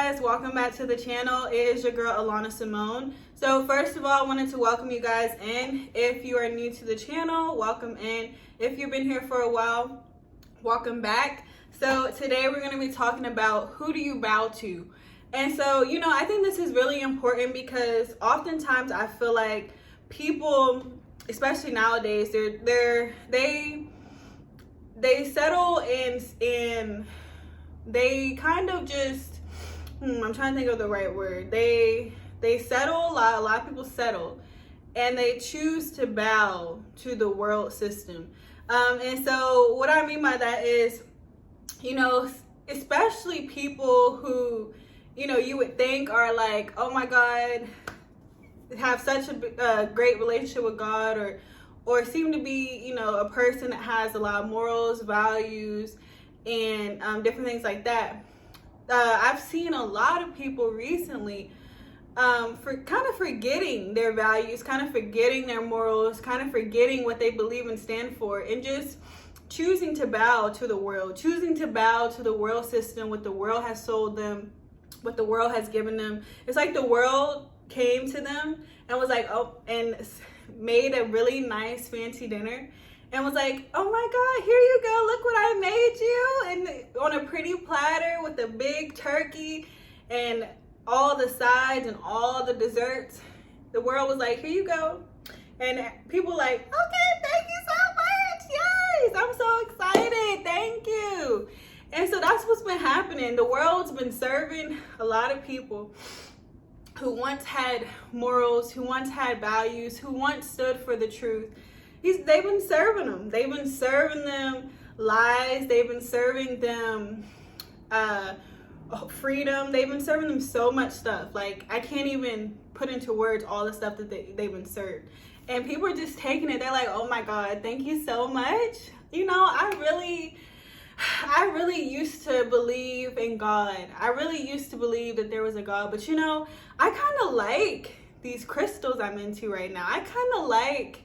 guys, welcome back to the channel. It is your girl Alana Simone. So first of all, I wanted to welcome you guys in. If you are new to the channel, welcome in. If you've been here for a while, welcome back. So today we're going to be talking about who do you bow to. And so, I think this is really important because oftentimes I feel like people, especially nowadays, they settle in they kind of just I'm trying to think of the right word. They settle a lot of people settle, and they choose to bow to the world system. And so what I mean by that is, especially people who, you would think are like, oh my God, have such a great relationship with God, or seem to be, a person that has a lot of morals, values, and different things like that. I've seen a lot of people recently for kind of forgetting their values, kind of forgetting their morals, kind of forgetting what they believe and stand for, and just choosing to bow to the world, choosing to bow to the world system, what the world has sold them, what the world has given them. It's like the world came to them and was like, oh, and made a really nice fancy dinner and was like, oh my God, here you go, look what I made you, and on a pretty platter with a big turkey and all the sides and all the desserts. The world was like, here you go. And people like, okay, thank you so much, yes, I'm so excited, thank you. And so that's what's been happening. The world's been serving a lot of people who once had morals, who once had values, who once stood for the truth. They've been serving them. They've been serving them lies. They've been serving them freedom. They've been serving them so much stuff. Like, I can't even put into words all the stuff that they've been served. And people are just taking it. They're like, oh my God, thank you so much. I really used to believe in God. I really used to believe that there was a God. But I kind of like these crystals I'm into right now. I kind of like,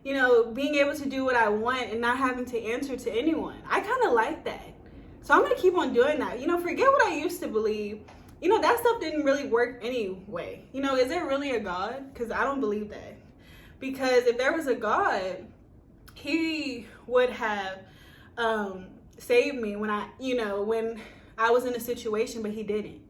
being able to do what I want and not having to answer to anyone. I kind of like that. So I'm going to keep on doing that. Forget what I used to believe. That stuff didn't really work anyway. Is there really a God? Because I don't believe that. Because if there was a God, he would have saved me when I was in a situation, but he didn't.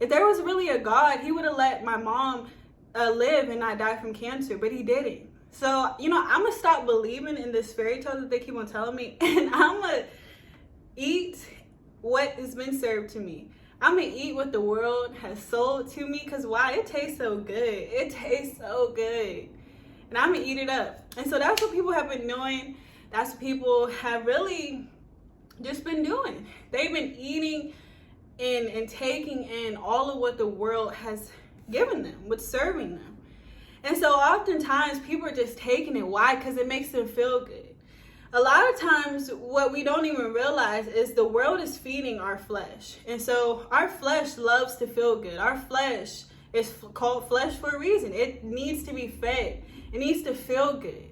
If there was really a God, he would have let my mom live and not die from cancer, but he didn't. So, I'm going to stop believing in this fairy tale that they keep on telling me, and I'm going to eat what has been served to me. I'm going to eat what the world has sold to me, because why? It tastes so good. It tastes so good. And I'm going to eat it up. And so that's what people have been doing. That's what people have really just been doing. They've been eating and taking in all of what the world has given them, what's serving them. And so oftentimes people are just taking it. Why? Because it makes them feel good. A lot of times what we don't even realize is the world is feeding our flesh. And so our flesh loves to feel good. Our flesh is called flesh for a reason. It needs to be fed. It needs to feel good.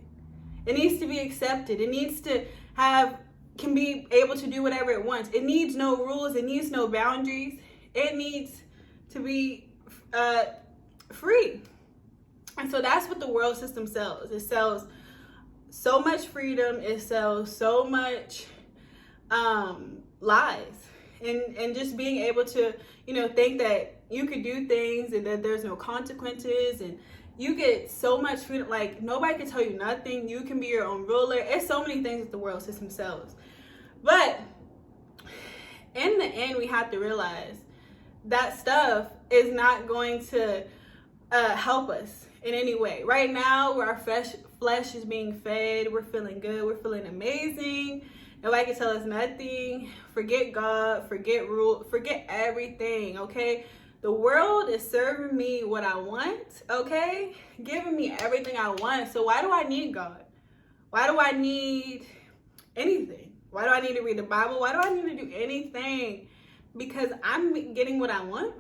It needs to be accepted. It needs to can be able to do whatever it wants. It needs no rules. It needs no boundaries. It needs to be free. And so that's what the world system sells. It sells so much freedom. It sells so much lies. And just being able to, think that you could do things and that there's no consequences, and you get so much freedom. Like, nobody can tell you nothing. You can be your own ruler. It's so many things that the world system sells. But in the end, we have to realize that stuff is not going to help us in any way. Right now, where our flesh is being fed, we're feeling good, we're feeling amazing. Nobody can tell us nothing. Forget God, forget rule, forget everything, okay? The world is serving me what I want, okay? Giving me everything I want. So why do I need God? Why do I need anything? Why do I need to read the Bible? Why do I need to do anything? Because I'm getting what I want.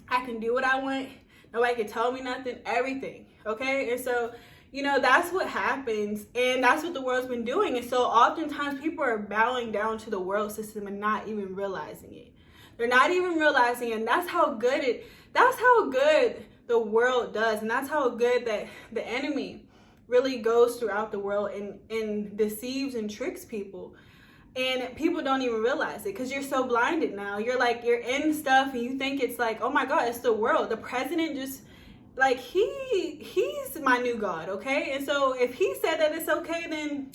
I can do what I want. Nobody can tell me nothing, everything, okay? And so, that's what happens, and that's what the world's been doing. And so oftentimes people are bowing down to the world system and not even realizing it. They're not even realizing it. And that's how good the world does. And that's how good that the enemy really goes throughout the world and deceives and tricks people. And people don't even realize it because you're so blinded now. You're in stuff and you think it's like, oh my God, it's the world. The president just, like, he's my new God, okay? And so if he said that it's okay, then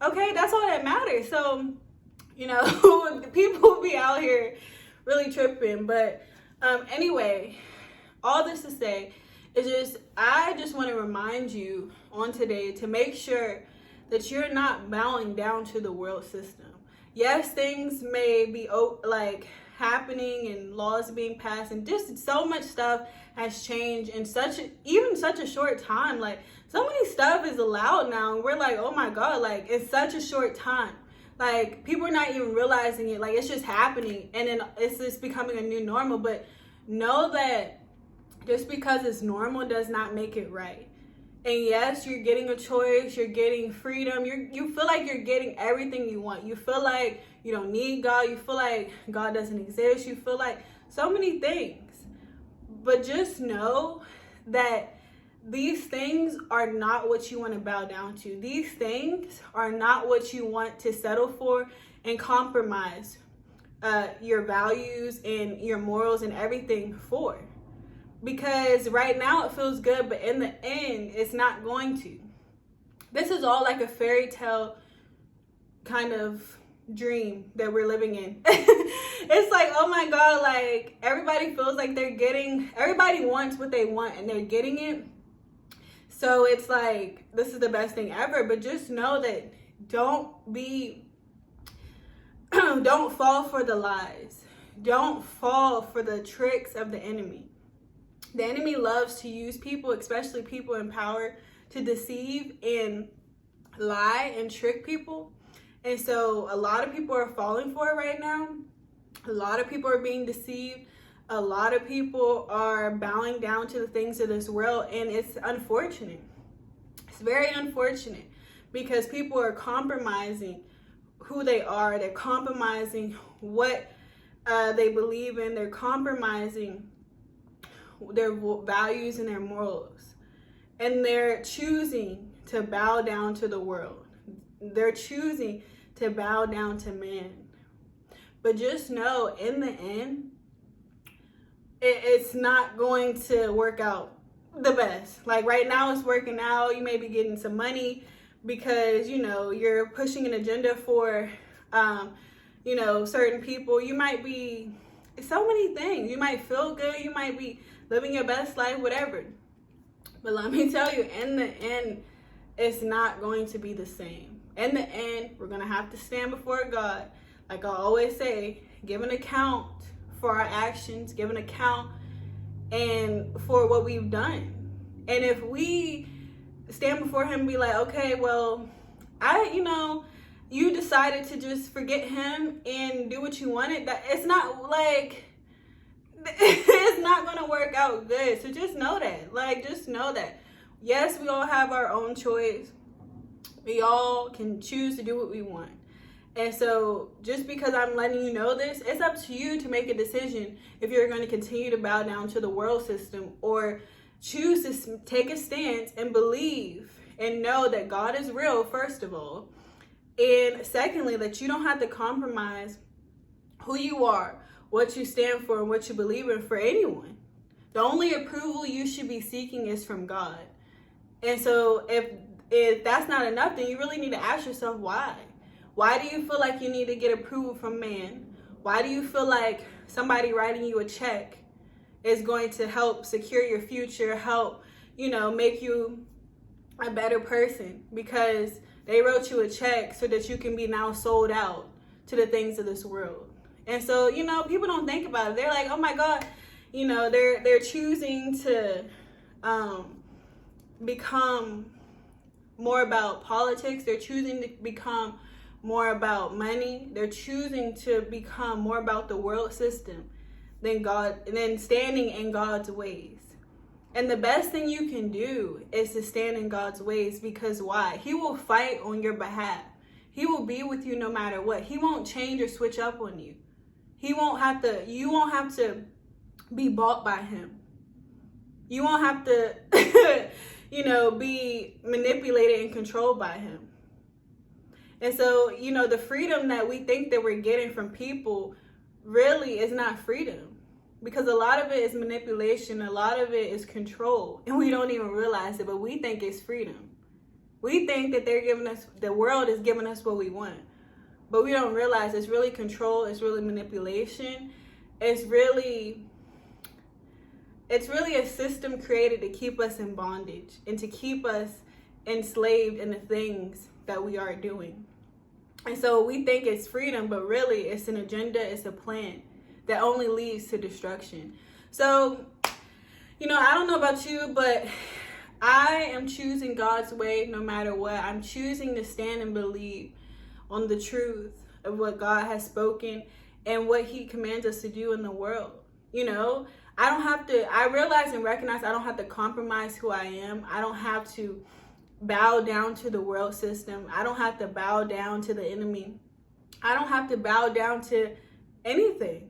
okay, that's all that matters. So, people be out here really tripping. But anyway, all this to say is I just want to remind you on today to make sure that you're not bowing down to the world system. Yes, things may be happening and laws being passed and just so much stuff has changed in such a short time. Like, so many stuff is allowed now and we're like, oh my God, like, it's such a short time. Like, people are not even realizing it. Like, it's just happening and then it's just becoming a new normal. But know that just because it's normal does not make it right. And yes, you're getting a choice, you're getting freedom, you feel like you're getting everything you want. You feel like you don't need God, you feel like God doesn't exist, you feel like so many things. But just know that these things are not what you want to bow down to. These things are not what you want to settle for and compromise your values and your morals and everything for. Because right now it feels good, but in the end, it's not going to. This is all like a fairy tale kind of dream that we're living in. It's like, oh my God, like everybody feels like everybody wants what they want and they're getting it. So it's like, this is the best thing ever. But just know that don't fall for the lies. Don't fall for the tricks of the enemy. The enemy loves to use people, especially people in power, to deceive and lie and trick people. And so a lot of people are falling for it right now. A lot of people are being deceived. A lot of people are bowing down to the things of this world. And it's unfortunate. It's very unfortunate because people are compromising who they are. They're compromising what they believe in. They're compromising their values and their morals, and they're choosing to bow down to the world. They're choosing to bow down to man. But just know, in the end, it's not going to work out the best. Like right now it's working out. You may be getting some money because you're pushing an agenda for certain people. You might be so many things. You might feel good, you might be living your best life, whatever. But let me tell you, in the end, it's not going to be the same. In the end, we're going to have to stand before God. Like I always say, give an account for our actions, give an account and for what we've done. And if we stand before him and be like, okay, well, you decided to just forget him and do what you wanted, that it's not like, it's not going to work out good. So just know that. Just know that. Yes, we all have our own choice. We all can choose to do what we want. And so just because I'm letting you know this, it's up to you to make a decision if you're going to continue to bow down to the world system or choose to take a stance and believe and know that God is real, first of all. And secondly, that you don't have to compromise who you are, what you stand for, and what you believe in for anyone. The only approval you should be seeking is from God. And so if that's not enough, then you really need to ask yourself why. Why do you feel like you need to get approval from man? Why do you feel like somebody writing you a check is going to help secure your future, help, make you a better person? Because they wrote you a check so that you can be now sold out to the things of this world. And so, people don't think about it. They're like, oh my God, they're choosing to become more about politics. They're choosing to become more about money. They're choosing to become more about the world system than God, and then standing in God's ways. And the best thing you can do is to stand in God's ways, because why? He will fight on your behalf. He will be with you no matter what. He won't change or switch up on you. you won't have to be bought by him. You won't have to, be manipulated and controlled by him. And so, the freedom that we think that we're getting from people really is not freedom, because a lot of it is manipulation. A lot of it is control, and we don't even realize it, but we think it's freedom. We think that the world is giving us what we want, but we don't realize it's really control. It's really manipulation. It's really a system created to keep us in bondage and to keep us enslaved in the things that we are doing. And so we think it's freedom, but really it's an agenda, it's a plan that only leads to destruction. So, I don't know about you, but I am choosing God's way no matter what. I'm choosing to stand and believe on the truth of what God has spoken and what he commands us to do in the world. I realize and recognize I don't have to compromise who I am. I don't have to bow down to the world system. I don't have to bow down to the enemy. I don't have to bow down to anything.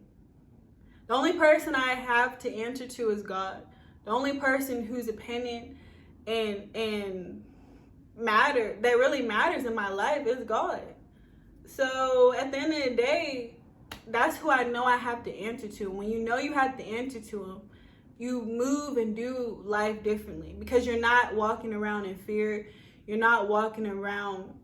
The only person I have to answer to is God. The only person whose opinion and that really matters in my life is God. So at the end of the day, that's who I know I have to answer to. When you know you have to answer to him, you move and do life differently, because you're not walking around in fear. You're not walking around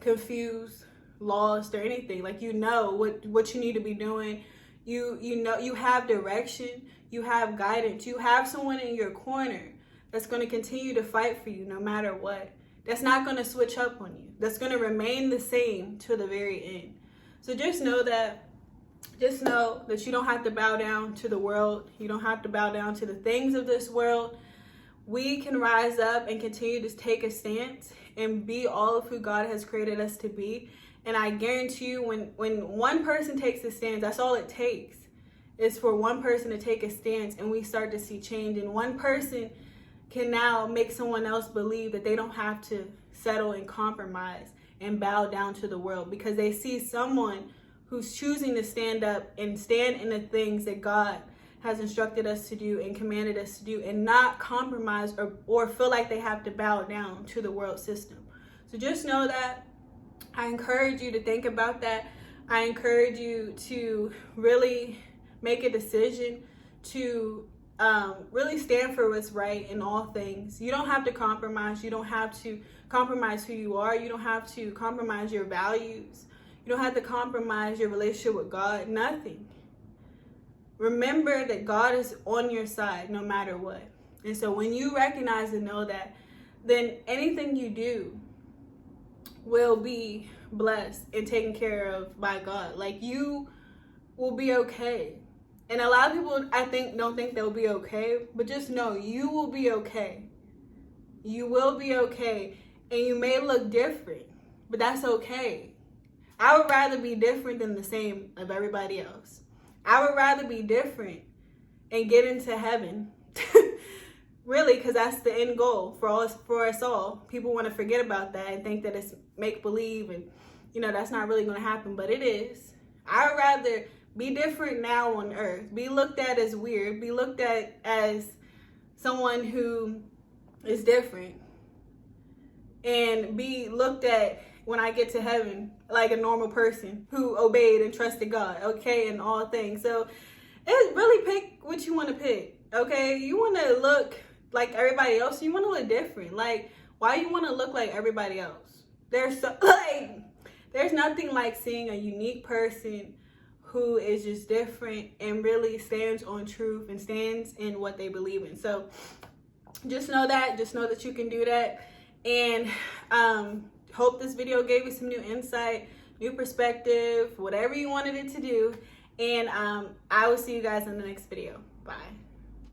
confused, lost, or anything. Like, what you need to be doing. You have direction. You have guidance. You have someone in your corner that's going to continue to fight for you no matter what. That's not going to switch up on you. That's going to remain the same to the very end. So just know that you don't have to bow down to the world. You don't have to bow down to the things of this world. We can rise up and continue to take a stance and be all of who God has created us to be. And I guarantee you, when one person takes a stance, that's all it takes, is for one person to take a stance, and we start to see change. And one person can now make someone else believe that they don't have to settle and compromise and bow down to the world, because they see someone who's choosing to stand up and stand in the things that God has instructed us to do and commanded us to do, and not compromise or feel like they have to bow down to the world system. So just know that. I encourage you to think about that. I encourage you to really make a decision to really stand for what's right in all things. You don't have to compromise. You don't have to compromise who you are. You don't have to compromise your values. You don't have to compromise your relationship with God. Nothing. Remember that God is on your side no matter what. And so when you recognize and know that, then anything you do will be blessed and taken care of by God. Like, you will be okay. And a lot of people, I think, don't think they'll be okay, but just know you will be okay. You will be okay. And you may look different, but that's okay. I would rather be different than the same of everybody else. I would rather be different and get into heaven. Really, because that's the end goal for us all. People want to forget about that and think that it's make-believe, and that's not really going to happen, but it is. I would rather be different now on earth, be looked at as weird, be looked at as someone who is different, and be looked at when I get to heaven like a normal person who obeyed and trusted God, okay, in all things. So it's really pick what you want to pick, okay? You want to look like everybody else, you want to look different. Like, why you want to look like everybody else? There's nothing like seeing a unique person who is just different and really stands on truth and stands in what they believe in. So just know that you can do that. And hope this video gave you some new insight, new perspective, whatever you wanted it to do. And I will see you guys in the next video. Bye.